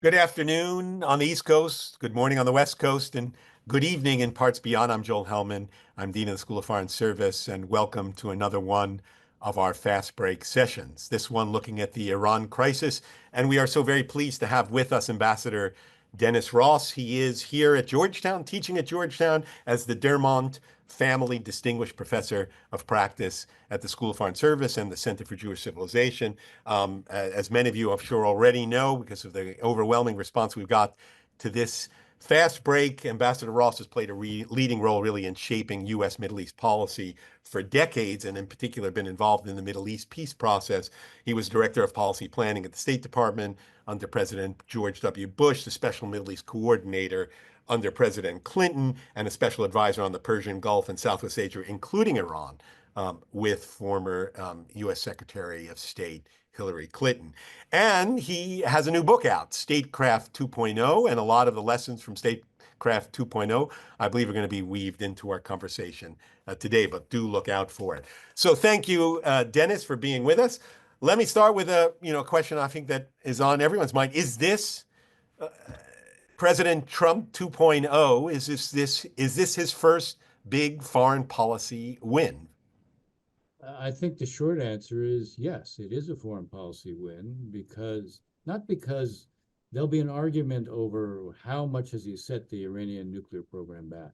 Good afternoon on the East Coast, good morning on the West Coast, and good evening in parts beyond. I'm Joel Hellman. I'm Dean of the School of Foreign Service, and welcome to another one of our fast break sessions. This one looking at the Iran crisis, and we are so very pleased to have with us Ambassador Dennis Ross. He is here at Georgetown, teaching at Georgetown as the Dermont Family Distinguished Professor of Practice at the School of Foreign Service and the Center for Jewish Civilization. As many of you, I'm sure, already know, because of the overwhelming response we've got to this fast break, Ambassador Ross has played a leading role really in shaping U.S. Middle East policy for decades, and in particular been involved in the Middle East peace process. He was Director of Policy Planning at the State Department under President George W. Bush, the Special Middle East Coordinator under President Clinton, and a special advisor on the Persian Gulf and Southwest Asia, including Iran, with former U.S. Secretary of State Hillary Clinton. And he has a new book out, Statecraft 2.0, and a lot of the lessons from Statecraft 2.0, I believe, are going to be weaved into our conversation today, but do look out for it. So thank you, Dennis, for being with us. Let me start with a question I think that is on everyone's mind. Is this President Trump 2.0? Is this his first big foreign policy win? I think the short answer is yes, it is a foreign policy win not because there'll be an argument over how much has he set the Iranian nuclear program back.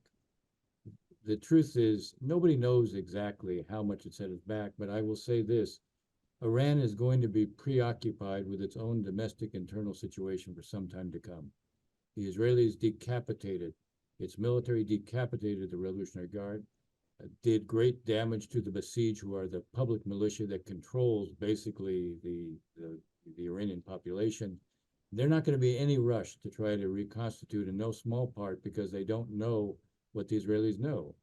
The truth is, nobody knows exactly how much it set it back, but I will say this: Iran is going to be preoccupied with its own domestic internal situation for some time to come. The Israelis decapitated, its military decapitated the Revolutionary Guard, did great damage to the Basij, who are the public militia that controls basically the Iranian population. They're not going to be any rush to try to reconstitute, in no small part because they don't know what the Israelis know.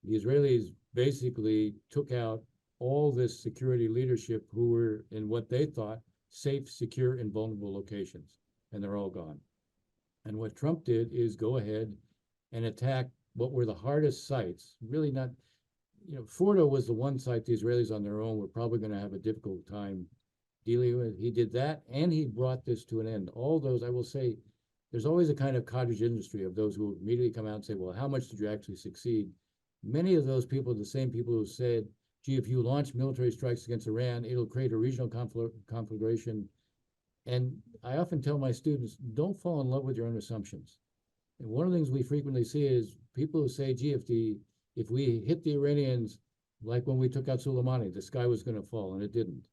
The Israelis basically took out all this security leadership who were in what they thought safe, secure, and vulnerable locations, and they're all gone. And what Trump did is go ahead and attack what were the hardest sites. Really not, Fordo was the one site the Israelis on their own were probably going to have a difficult time dealing with. He did that, and he brought this to an end. All those, I will say, there's always a kind of cottage industry of those who immediately come out and say, well, how much did you actually succeed? Many of those people are the same people who said, gee, if you launch military strikes against Iran, it'll create a regional conflagration. And I often tell my students, don't fall in love with your own assumptions. And one of the things we frequently see is people who say, gee, if we hit the Iranians like when we took out Soleimani, the sky was going to fall, and it didn't.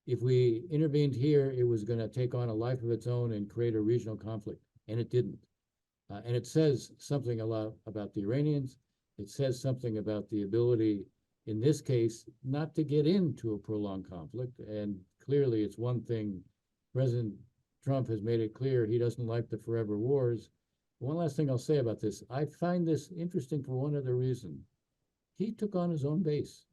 If we intervened here, it was going to take on a life of its own and create a regional conflict, and it didn't. And it says something a lot about the Iranians. It says something about the ability, in this case, not to get into a prolonged conflict. And clearly, it's one thing President Trump has made it clear he doesn't like the forever wars. One last thing I'll say about this: I find this interesting for one other reason. He took on his own base.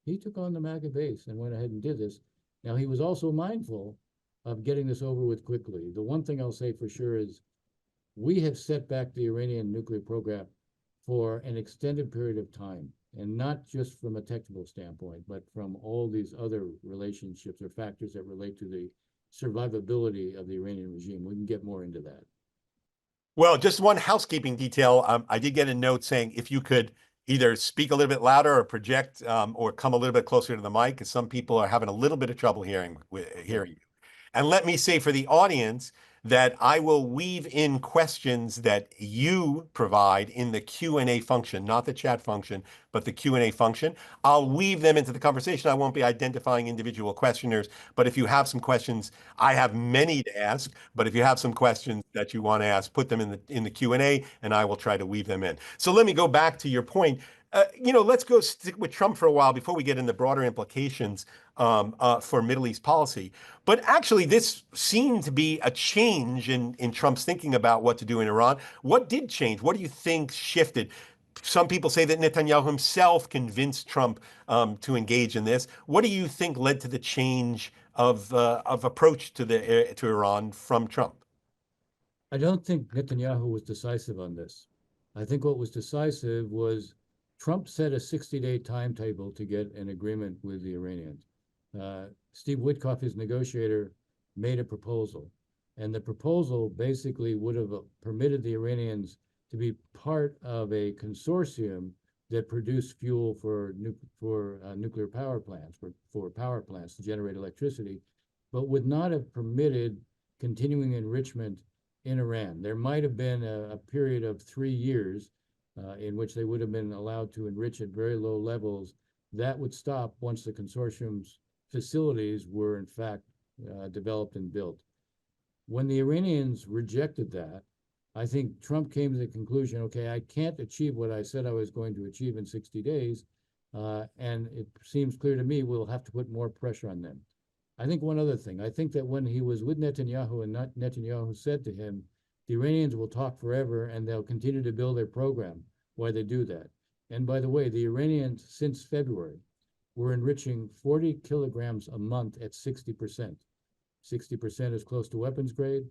He took on the MAGA base and went ahead and did this. Now, he was also mindful of getting this over with quickly. The one thing I'll say for sure is we have set back the Iranian nuclear program for an extended period of time, and not just from a technical standpoint, but from all these other relationships or factors that relate to the survivability of the Iranian regime. We can get more into that. Well, just one housekeeping detail. I did get a note saying if you could either speak a little bit louder or project or come a little bit closer to the mic, because some people are having a little bit of trouble hearing you. And let me say for the audience that I will weave in questions that you provide in the Q&A function, not the chat function, but the Q&A function. I'll weave them into the conversation. I won't be identifying individual questioners, but if you have some questions, I have many to ask, but if you have some questions that you want to ask, put them in the Q&A, and I will try to weave them in. So let me go back to your point. Let's go stick with Trump for a while before we get into broader implications for Middle East policy. But actually, this seemed to be a change in Trump's thinking about what to do in Iran. What did change? What do you think shifted? Some people say that Netanyahu himself convinced Trump to engage in this. What do you think led to the change of approach to Iran from Trump? I don't think Netanyahu was decisive on this. I think what was decisive was Trump set a 60-day timetable to get an agreement with the Iranians. Steve Witkoff, his negotiator, made a proposal. And the proposal basically would have permitted the Iranians to be part of a consortium that produced fuel for nuclear power plants, for power plants to generate electricity, but would not have permitted continuing enrichment in Iran. There might have been a period of 3 years in which they would have been allowed to enrich at very low levels. That would stop once the consortium's facilities were in fact developed and built. When the Iranians rejected that, I think Trump came to the conclusion, okay, I can't achieve what I said I was going to achieve in 60 days. And it seems clear to me we'll have to put more pressure on them. I think one other thing, I think that when he was with Netanyahu and Netanyahu said to him, the Iranians will talk forever and they'll continue to build their program while they do that. And by the way, the Iranians since February were enriching 40 kilograms a month at 60%. 60% is close to weapons grade.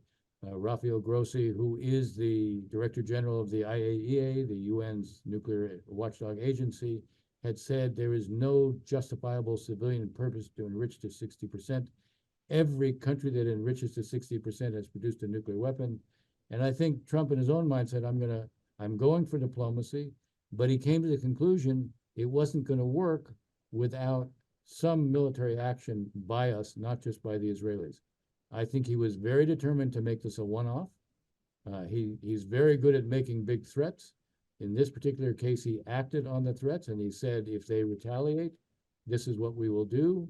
Rafael Grossi, who is the Director General of the IAEA, the UN's nuclear watchdog agency, had said there is no justifiable civilian purpose to enrich to 60%. Every country that enriches to 60% has produced a nuclear weapon. And I think Trump in his own mind said, I'm going for diplomacy, but he came to the conclusion it wasn't going to work without some military action by us, not just by the Israelis. I think he was very determined to make this a one-off. He's very good at making big threats. In this particular case, he acted on the threats and he said, if they retaliate, this is what we will do.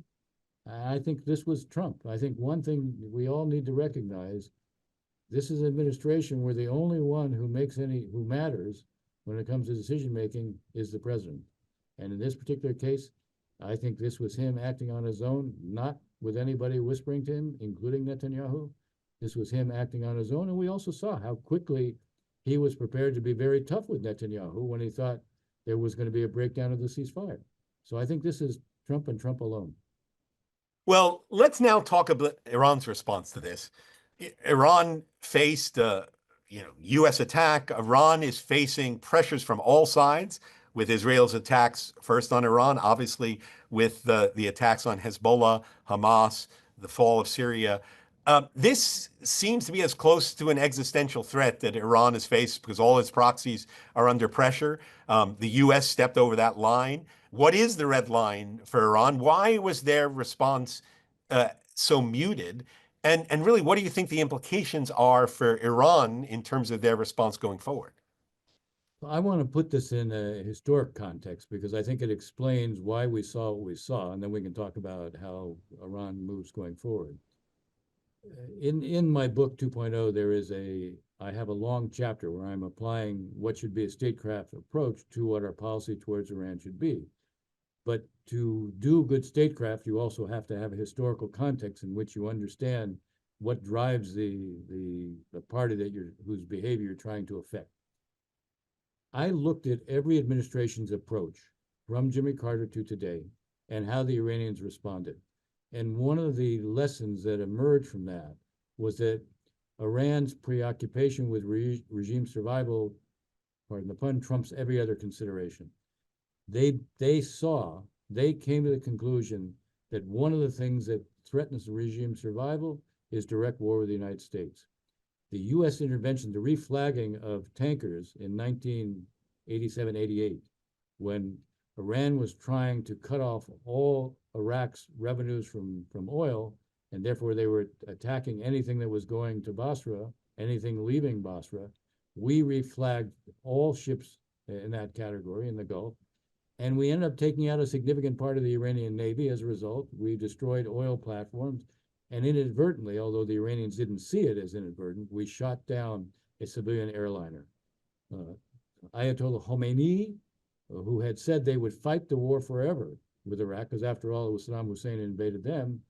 I think this was Trump. I think one thing we all need to recognize, this is an administration where the only one who matters when it comes to decision making is the president. And in this particular case, I think this was him acting on his own, not with anybody whispering to him, including Netanyahu. This was him acting on his own. And we also saw how quickly he was prepared to be very tough with Netanyahu when he thought there was going to be a breakdown of the ceasefire. So I think this is Trump and Trump alone. Well, let's now talk about Iran's response to this. Iran faced a U.S. attack. Iran is facing pressures from all sides, with Israel's attacks first on Iran, obviously with the attacks on Hezbollah, Hamas, the fall of Syria. This seems to be as close to an existential threat that Iran has faced because all its proxies are under pressure. The U.S. stepped over that line. What is the red line for Iran? Why was their response so muted? And really, what do you think the implications are for Iran in terms of their response going forward? I want to put this in a historic context because I think it explains why we saw what we saw, and then we can talk about how Iran moves going forward. In my book 2.0, I have a long chapter where I'm applying what should be a statecraft approach to what our policy towards Iran should be. But to do good statecraft, you also have to have a historical context in which you understand what drives the party whose behavior you're trying to affect. I looked at every administration's approach from Jimmy Carter to today and how the Iranians responded. And one of the lessons that emerged from that was that Iran's preoccupation with regime survival, pardon the pun, trumps every other consideration. They came to the conclusion that one of the things that threatens regime survival is direct war with the United States. The U.S. intervention, the reflagging of tankers in 1987-88, when Iran was trying to cut off all Iraq's revenues from oil, and therefore they were attacking anything that was going to Basra, anything leaving Basra, we reflagged all ships in that category in the Gulf. And we ended up taking out a significant part of the Iranian Navy as a result. We destroyed oil platforms. And inadvertently, although the Iranians didn't see it as inadvertent, we shot down a civilian airliner. Ayatollah Khomeini, who had said they would fight the war forever with Iraq, because after all, it was Saddam Hussein who invaded them,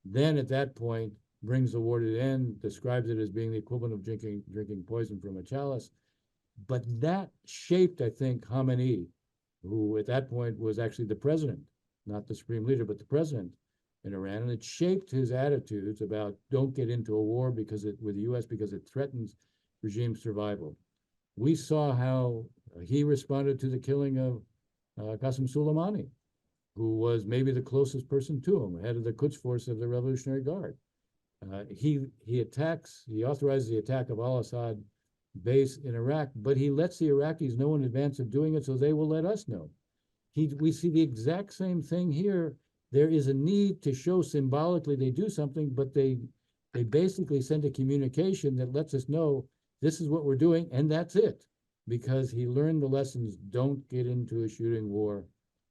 then at that point brings the war to the end, describes it as being the equivalent of drinking poison from a chalice. But that shaped, I think, Khomeini, who at that point was actually the president, not the supreme leader, but the president in Iran. And it shaped his attitudes about don't get into a war with the U.S. because it threatens regime survival. We saw how he responded to the killing of Qasem Soleimani, who was maybe the closest person to him, head of the Quds Force of the Revolutionary Guard. He authorizes the attack of al-Assad base in Iraq, but he lets the Iraqis know in advance of doing it, so they will let us know. We see the exact same thing here. There is a need to show symbolically they do something, but they basically send a communication that lets us know this is what we're doing, and that's it. Because he learned the lessons, don't get into a shooting war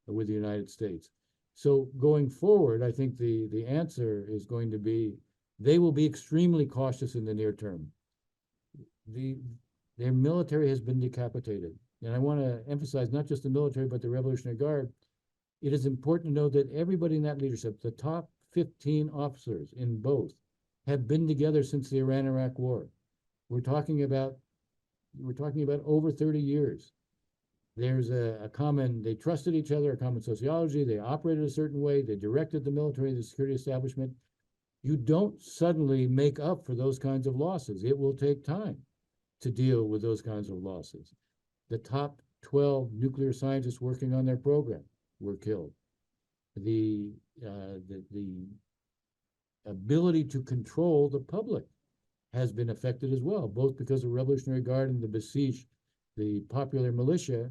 with the United States. So going forward, I think the answer is going to be they will be extremely cautious in the near term. Their military has been decapitated. And I want to emphasize not just the military, but the Revolutionary Guard. It is important to know that everybody in that leadership, the top 15 officers in both, have been together since the Iran-Iraq War. We're talking about over 30 years. There's a common, they trusted each other, a common sociology, they operated a certain way, they directed the military, the security establishment. You don't suddenly make up for those kinds of losses. It will take time to deal with those kinds of losses. The top 12 nuclear scientists working on their program were killed. The ability to control the public has been affected as well, both because of Revolutionary Guard and the Basij, the popular militia.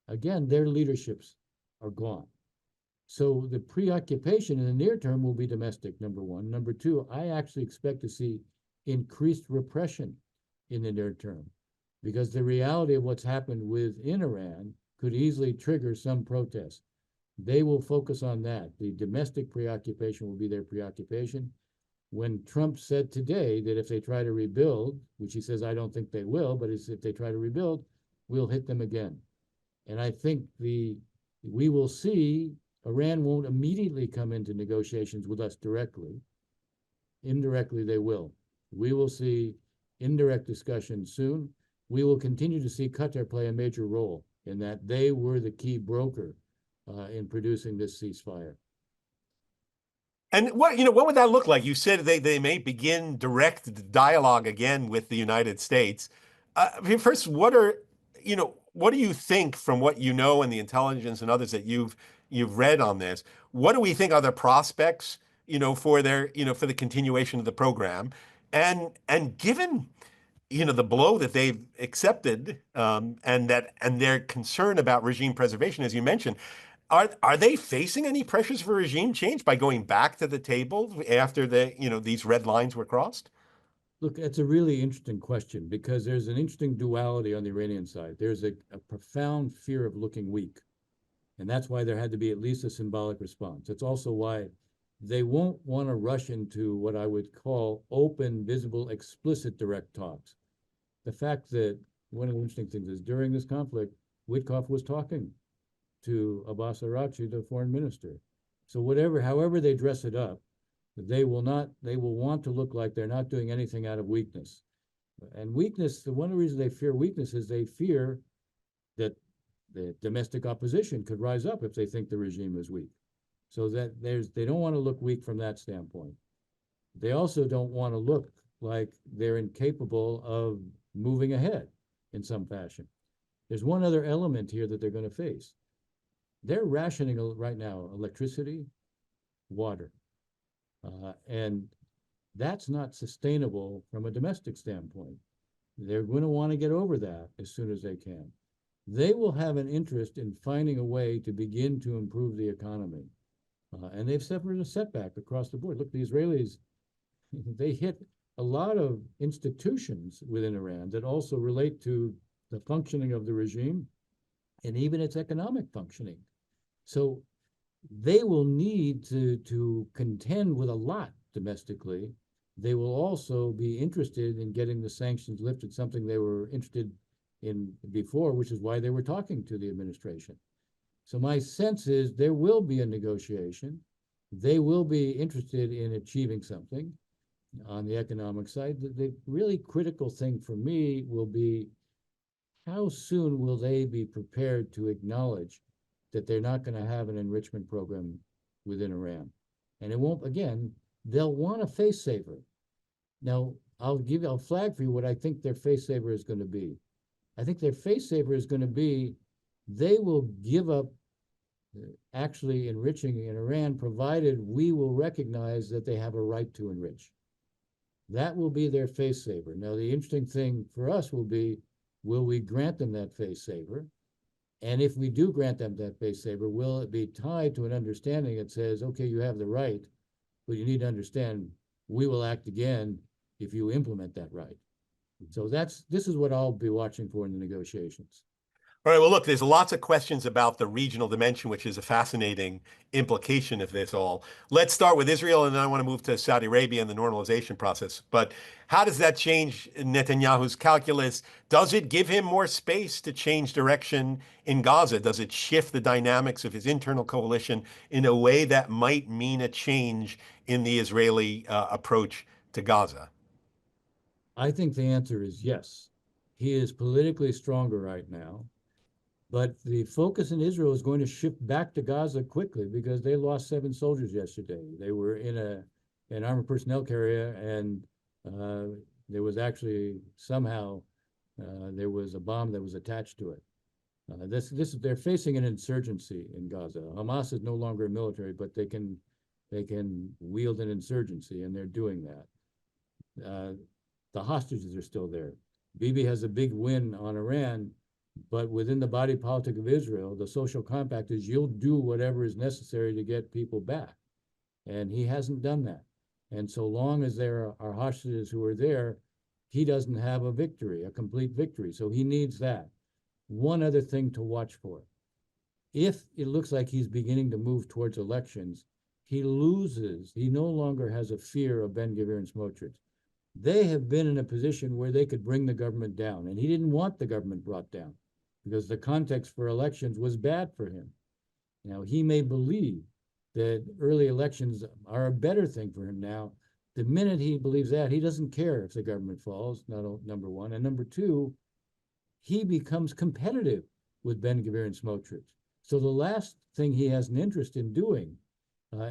Again, their leaderships are gone. So the preoccupation in the near term will be domestic, number one. Number two, I actually expect to see increased repression in the near term, because the reality of what's happened within Iran could easily trigger some protests. They will focus on that. The domestic preoccupation will be their preoccupation. When Trump said today that if they try to rebuild, which he says I don't think they will, but if they try to rebuild, we'll hit them again. And I think we will see Iran won't immediately come into negotiations with us directly. Indirectly, they will. We will see indirect discussions soon. We will continue to see Qatar play a major role in that they were the key broker in producing this ceasefire. And what would that look like? You said they may begin direct dialogue again with the United States. First, what do you think from what you know and the intelligence and others that you've read on this? What do we think are the prospects, for for the continuation of the program? And given, the blow that they've accepted, and their concern about regime preservation, as you mentioned, are they facing any pressures for regime change by going back to the table after these red lines were crossed? Look, it's a really interesting question because there's an interesting duality on the Iranian side. There's a profound fear of looking weak. And that's why there had to be at least a symbolic response. It's also why they won't want to rush into what I would call open, visible, explicit direct talks. The fact that one of the interesting things is during this conflict, Witkoff was talking to Abbas Araghchi, the foreign minister. So however they dress it up, they will want to look like they're not doing anything out of weakness. And weakness, one of the reasons they fear weakness is they fear that the domestic opposition could rise up if they think the regime is weak. So that they don't want to look weak from that standpoint. They also don't want to look like they're incapable of moving ahead in some fashion. There's one other element here that they're going to face. They're rationing right now electricity, water, and that's not sustainable from a domestic standpoint. They're going to want to get over that as soon as they can. They will have an interest in finding a way to begin to improve the economy. And they've suffered a setback across the board. Look, the Israelis, they hit a lot of institutions within Iran that also relate to the functioning of the regime and even its economic functioning. So they will need to contend with a lot domestically. They will also be interested in getting the sanctions lifted, something they were interested in before, which is why they were talking to the administration. So my sense is there will be a negotiation. They will be interested in achieving something on the economic side. The really critical thing for me will be how soon will they be prepared to acknowledge that they're not going to have an enrichment program within Iran. And it won't, again, they'll want a face saver. Now, I'll flag for you what I think their face saver is going to be. I think their face saver is going to be they will give up actually enriching in Iran, provided we will recognize that they have a right to enrich. That will be their face saver. Now, the interesting thing for us will be, will we grant them that face saver? And if we do grant them that face saver, will it be tied to an understanding that says, okay, you have the right, but you need to understand we will act again if you implement that right. So this is what I'll be watching for in the negotiations. All right. Well, look, there's lots of questions about the regional dimension, which is a fascinating implication of this all. Let's start with Israel, and then I want to move to Saudi Arabia and the normalization process. But how does that change Netanyahu's calculus? Does it give him more space to change direction in Gaza? Does it shift the dynamics of his internal coalition in a way that might mean a change in the Israeli approach to Gaza? I think the answer is yes. He is politically stronger right now, but the focus in Israel is going to shift back to Gaza quickly because they lost 7 soldiers yesterday. They were in an armored personnel carrier, and there was actually somehow there was a bomb that was attached to it. They're facing an insurgency in Gaza. Hamas is no longer a military, but they can wield an insurgency, and they're doing that. The hostages are still there. Bibi has a big win on Iran, but within the body politic of Israel, the social compact is you'll do whatever is necessary to get people back. And he hasn't done that. And so long as there are hostages who are there, he doesn't have a victory, a complete victory. So he needs that. One other thing to watch for. If it looks like he's beginning to move towards elections, he no longer has a fear of Ben-Gvir and Smotrich. They have been in a position where they could bring the government down, and he didn't want the government brought down because the context for elections was bad for him. Now, he may believe that early elections are a better thing for him now. The minute he believes that, he doesn't care if the government falls, number one. And number two, he becomes competitive with Ben-Gvir and Smotrich. So the last thing he has an interest in doing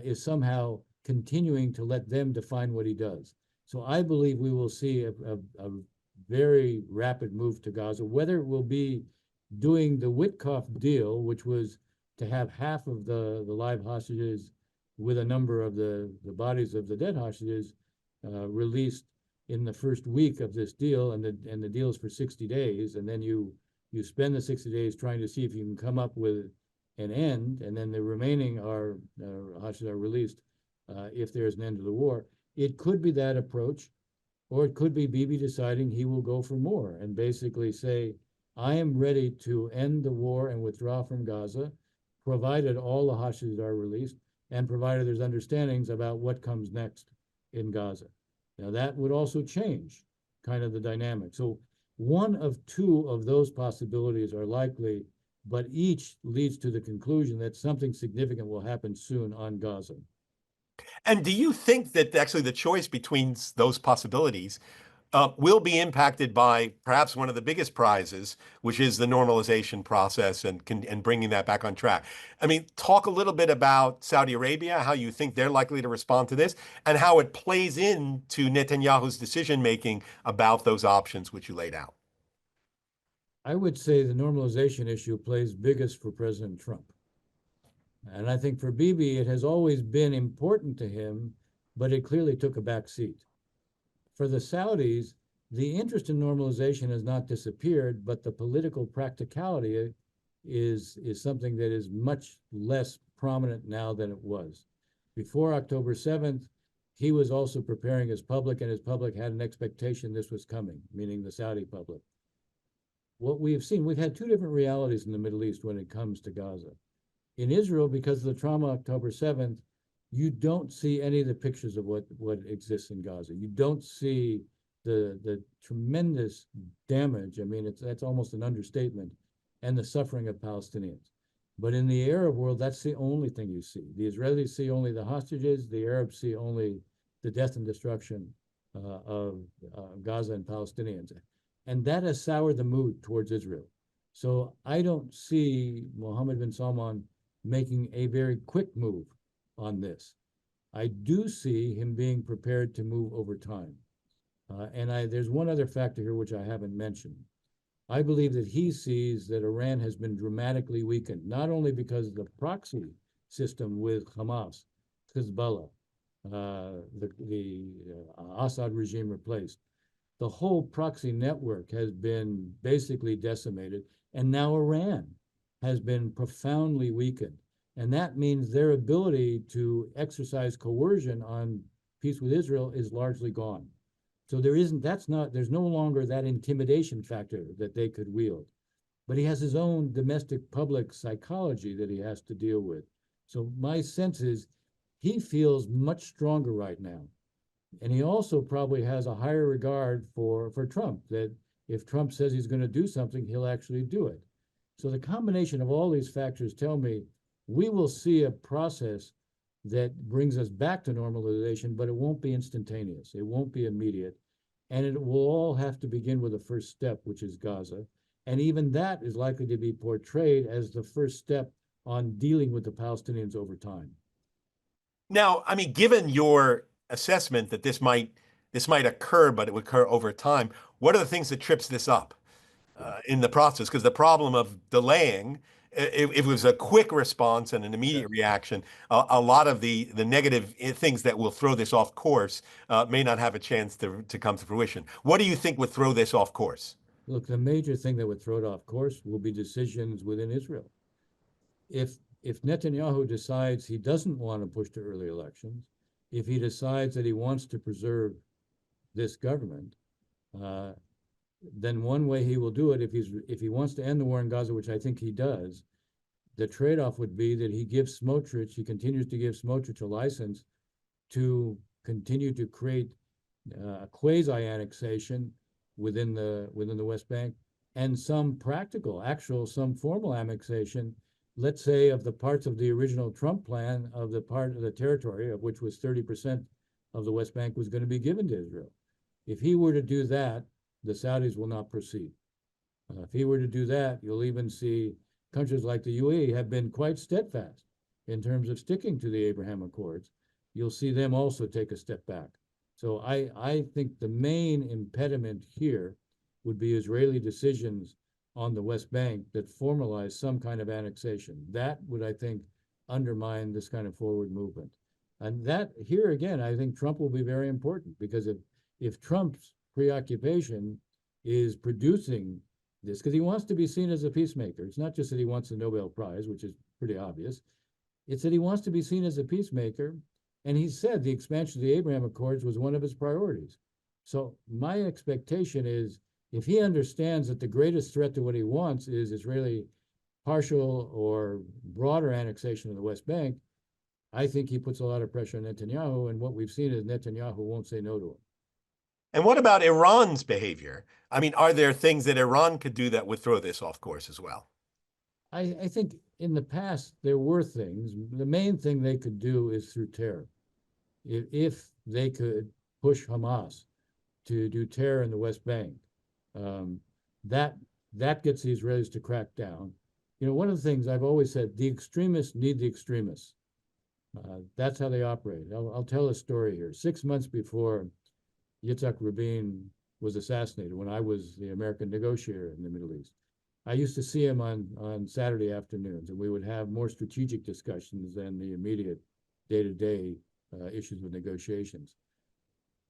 is somehow continuing to let them define what he does. So I believe we will see a very rapid move to Gaza. Whether it will be doing the Witkoff deal, which was to have half of the live hostages with a number of the bodies of the dead hostages released in the first week of this deal, and the deal is for 60 days, and then you spend the 60 days trying to see if you can come up with an end, and then the remaining hostages are released if there's an end to the war. It could be that approach, or it could be Bibi deciding he will go for more and basically say, I am ready to end the war and withdraw from Gaza, provided all the hostages are released, and provided there's understandings about what comes next in Gaza. Now, that would also change kind of the dynamic. So one of two of those possibilities are likely, but each leads to the conclusion that something significant will happen soon on Gaza. And do you think that actually the choice between those possibilities will be impacted by perhaps one of the biggest prizes, which is the normalization process and bringing that back on track? I mean, talk a little bit about Saudi Arabia, how you think they're likely to respond to this, and how it plays into Netanyahu's decision making about those options which you laid out. I would say the normalization issue plays biggest for President Trump. And I think for Bibi, it has always been important to him, but it clearly took a back seat. For the Saudis, the interest in normalization has not disappeared, but the political practicality is something that is much less prominent now than it was. Before October 7th, he was also preparing his public, and his public had an expectation this was coming, meaning the Saudi public. What we have seen, we've had two different realities in the Middle East when it comes to Gaza. In Israel, because of the trauma October 7th, you don't see any of the pictures of what exists in Gaza. You don't see the tremendous damage. I mean, that's almost an understatement, and the suffering of Palestinians. But in the Arab world, that's the only thing you see. The Israelis see only the hostages. The Arabs see only the death and destruction of Gaza and Palestinians. And that has soured the mood towards Israel. So I don't see Mohammed bin Salman making a very quick move on this. I do see him being prepared to move over time. And there's one other factor here which I haven't mentioned. I believe that he sees that Iran has been dramatically weakened, not only because of the proxy system with Hamas, Hezbollah, the Assad regime replaced, the whole proxy network has been basically decimated, and now Iran has been profoundly weakened. And that means their ability to exercise coercion on peace with Israel is largely gone. So there's no longer that intimidation factor that they could wield. But he has his own domestic public psychology that he has to deal with. So my sense is he feels much stronger right now. And he also probably has a higher regard for Trump, that if Trump says he's going to do something, he'll actually do it. So the combination of all these factors tell me we will see a process that brings us back to normalization, but it won't be instantaneous. It won't be immediate. And it will all have to begin with the first step, which is Gaza. And even that is likely to be portrayed as the first step on dealing with the Palestinians over time. Now, I mean, given your assessment that this might occur, but it would occur over time, what are the things that trips this up Yeah. in the process? Because the problem of delaying, if it was a quick response and an Yeah. immediate reaction, a lot of the negative things that will throw this off course may not have a chance to come to fruition. What do you think would throw this off course? Look, the major thing that would throw it off course will be decisions within Israel. If Netanyahu decides he doesn't want to push to early elections, if he decides that he wants to preserve this government, uh, then one way he will do it, if he wants to end the war in Gaza, which I think he does, the trade-off would be that he continues to give Smotrich a license to continue to create a quasi-annexation within the West Bank, and some practical, some formal annexation, let's say, of the parts of the original Trump plan of the part of the territory of which was 30% of the West Bank was going to be given to Israel. If he were to do that, the Saudis will not proceed. If he were to do that, you'll even see countries like the UAE have been quite steadfast in terms of sticking to the Abraham Accords. You'll see them also take a step back. So I think the main impediment here would be Israeli decisions on the West Bank that formalize some kind of annexation. That would, I think, undermine this kind of forward movement. And that here again, I think Trump will be very important, because if Trump's preoccupation is producing this, because he wants to be seen as a peacemaker. It's not just that he wants the Nobel Prize, which is pretty obvious. It's that he wants to be seen as a peacemaker. And he said the expansion of the Abraham Accords was one of his priorities. So my expectation is, if he understands that the greatest threat to what he wants is Israeli partial or broader annexation of the West Bank, I think he puts a lot of pressure on Netanyahu. And what we've seen is Netanyahu won't say no to him. And what about Iran's behavior? I mean, are there things that Iran could do that would throw this off course as well? I think in the past there were things. The main thing they could do is through terror. If they could push Hamas to do terror in the West Bank, um, that that gets the Israelis to crack down. You know, one of the things I've always said: the extremists need the extremists. That's how they operate. I'll tell a story here. 6 months before Yitzhak Rabin was assassinated, when I was the American negotiator in the Middle East, I used to see him on Saturday afternoons, and we would have more strategic discussions than the immediate day-to-day issues with negotiations.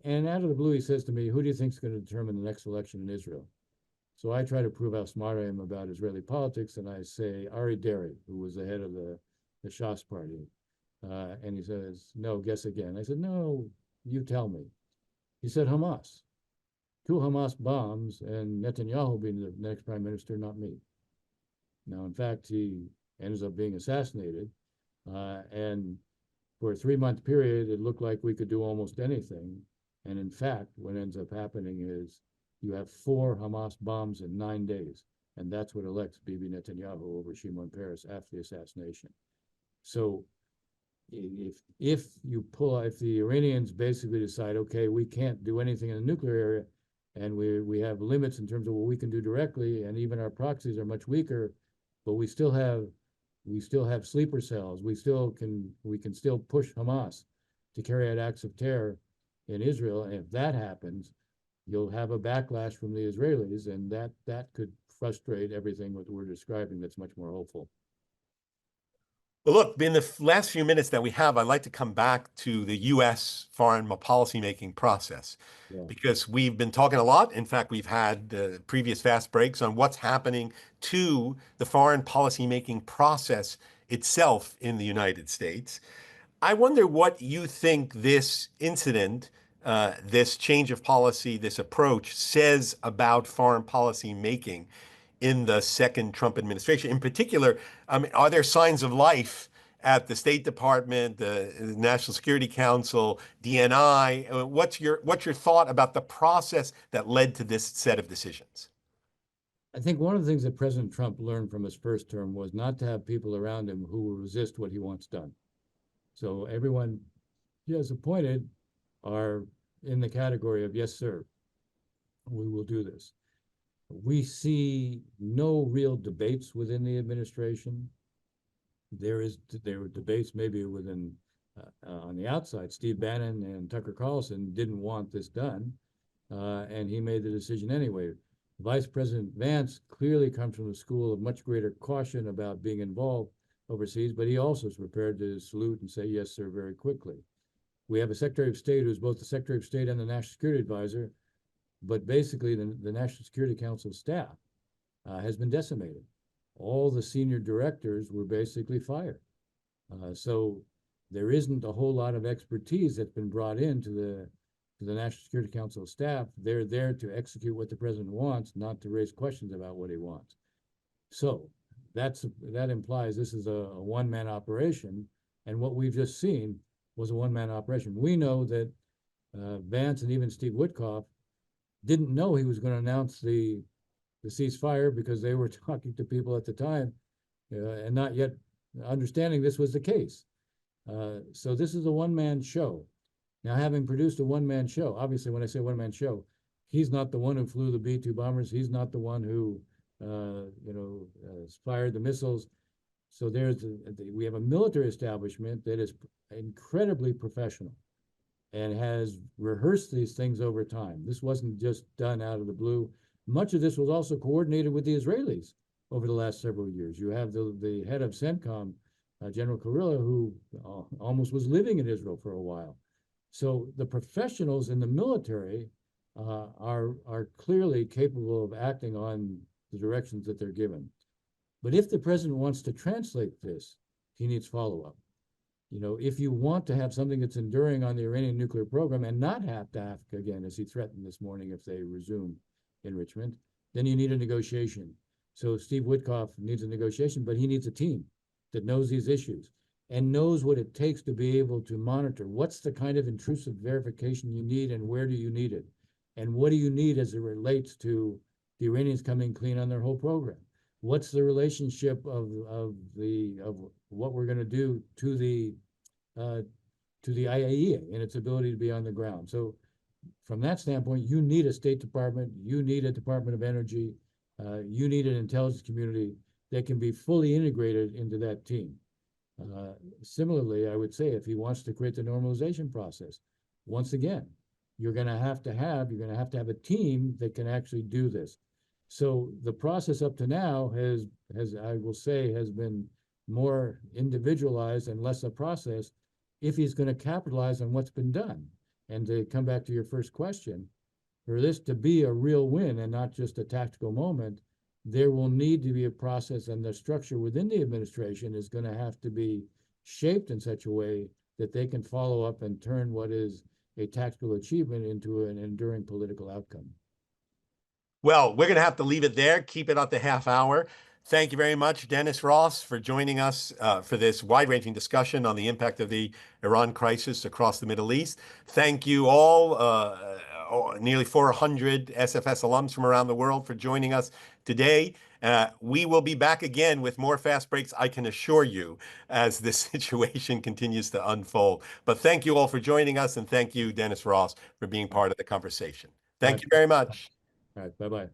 And out of the blue, he says to me, "Who do you think is going to determine the next election in Israel?" So I try to prove how smart I am about Israeli politics, and I say Ari Deri, who was the head of the Shas party. And he says, "No, guess again." I said, "No, you tell me." He said, "Hamas. Two Hamas bombs, and Netanyahu being the next prime minister, not me." Now, in fact, he ends up being assassinated. And for a 3 month period, it looked like we could do almost anything. And in fact, what ends up happening is you have 4 Hamas bombs in 9 days. And that's what elects Bibi Netanyahu over Shimon Peres after the assassination. So if the Iranians basically decide, okay, we can't do anything in the nuclear area, and we have limits in terms of what we can do directly, and even our proxies are much weaker, but we still have sleeper cells. We can still push Hamas to carry out acts of terror in Israel. And if that happens, you'll have a backlash from the Israelis, and that could frustrate everything what we're describing that's much more hopeful. Well, look, in the last few minutes that we have, I'd like to come back to the U.S. foreign policy making process Yeah. because we've been talking a lot. In fact, we've had previous fast breaks on what's happening to the foreign policy making process itself in the United States. I wonder what you think this incident, this change of policy, this approach says about foreign policy making in the second Trump administration. In particular, are there signs of life at the State Department, the National Security Council, DNI? What's your thought about the process that led to this set of decisions? I think one of the things that President Trump learned from his first term was not to have people around him who will resist what he wants done. So everyone he has appointed are in the category of, yes, sir, we will do this. We see no real debates within the administration. There were debates maybe within on the outside. Steve Bannon and Tucker Carlson didn't want this done, and he made the decision anyway. Vice President Vance clearly comes from a school of much greater caution about being involved overseas, but he also is prepared to salute and say yes, sir, very quickly. We have a Secretary of State who's both the Secretary of State and the National Security Advisor, but basically the National Security Council staff has been decimated. All the senior directors were basically fired. So there isn't a whole lot of expertise that's been brought into the National Security Council staff. They're there to execute what the president wants, not to raise questions about what he wants. So that implies this is a one-man operation, and what we've just seen was a one-man operation. We know that Vance and even Steve Witkoff didn't know he was going to announce the ceasefire because they were talking to people at the time and not yet understanding this was the case. So this is a one-man show. Now, having produced a one-man show, obviously when I say one-man show, he's not the one who flew the B-2 bombers. He's not the one who fired the missiles. So we have a military establishment that is incredibly professional and has rehearsed these things over time. This wasn't just done out of the blue. Much of this was also coordinated with the Israelis over the last several years. You have the head of CENTCOM, General Kurilla, who almost was living in Israel for a while. So the professionals in the military are clearly capable of acting on the directions that they're given. But if the president wants to translate this, he needs follow-up. If you want to have something that's enduring on the Iranian nuclear program and not have to Africa again, as he threatened this morning if they resume enrichment, then you need a negotiation. So Steve Witkoff needs a negotiation, but he needs a team that knows these issues and knows what it takes to be able to monitor what's the kind of intrusive verification you need and where do you need it, and what do you need as it relates to the Iranians coming clean on their whole program. What's the relationship of what we're going to do to the IAEA and its ability to be on the ground? So from that standpoint, you need a State Department, you need a Department of Energy, you need an intelligence community that can be fully integrated into that team. Similarly, I would say if he wants to create the normalization process, once again, you're going to have to have a team that can actually do this. So the process up to now has I will say, has been more individualized and less a process if he's going to capitalize on what's been done. And to come back to your first question, for this to be a real win and not just a tactical moment, there will need to be a process, and the structure within the administration is going to have to be shaped in such a way that they can follow up and turn what is a tactical achievement into an enduring political outcome. Well, we're going to have to leave it there, keep it at the half hour. Thank you very much, Dennis Ross, for joining us for this wide-ranging discussion on the impact of the Iran crisis across the Middle East. Thank you all, nearly 400 SFS alums from around the world, for joining us today. We will be back again with more fast breaks, I can assure you, as this situation continues to unfold. But thank you all for joining us, and thank you, Dennis Ross, for being part of the conversation. Thank you very much. All right, bye-bye.